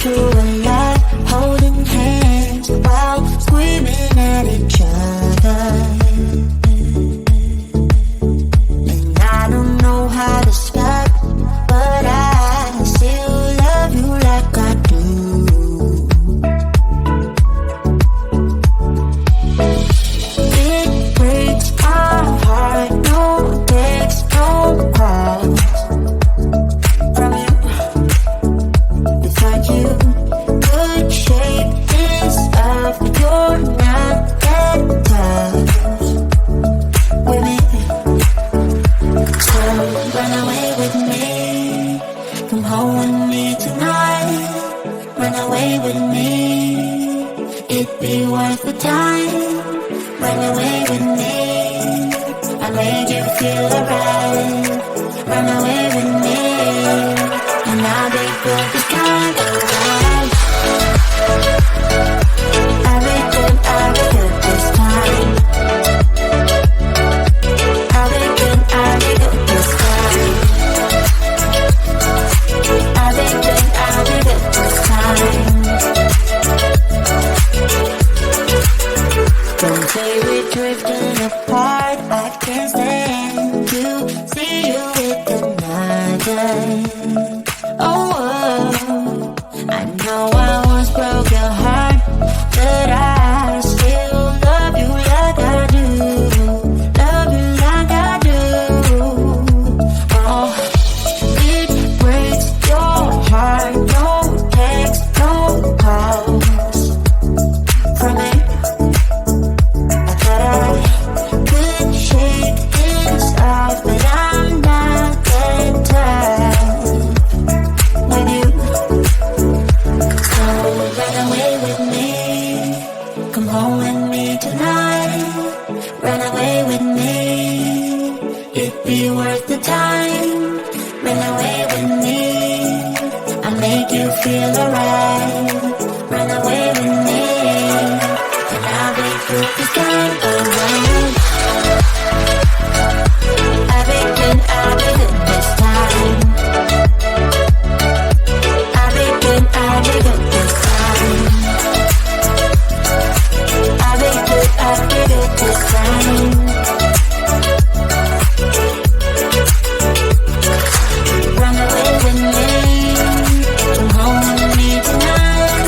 through a lot, holding hands while screaming at each other. And I don't know how to stop, but I still love you like I do. It breaks my heart, no text, no calls from you. Without you, could shake this off, but you're not that tough with me. So run away with me, come home with me tonight. Run away with me, it'd be worth the time. Run away with me, I made you feel alright. Run away with me, and I'll be good this time around. I'll be good this time. I'll be good this time. I'll be good this time. Don't say we're drifting apart, I can't stand to see you with another. Oh, I know I once broke your heart, but I still love you like I do. Love you like I do. Oh, it breaks your heart, no text, no calls from me. I thought I could shake this off, but I'm not that tough with you. So run away with me, come home with me tonight. Run away with me, it'd be worth the time. Run away with me, I'll make you feel alright. Run away with me, and I'll be good this time around. I'll be good this time. I'll be good this time. I'll be good this time. Run away with me, come home with me tonight.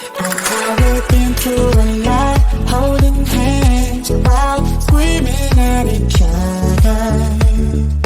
And now we've been through a lot, holding hands while screaming at each other.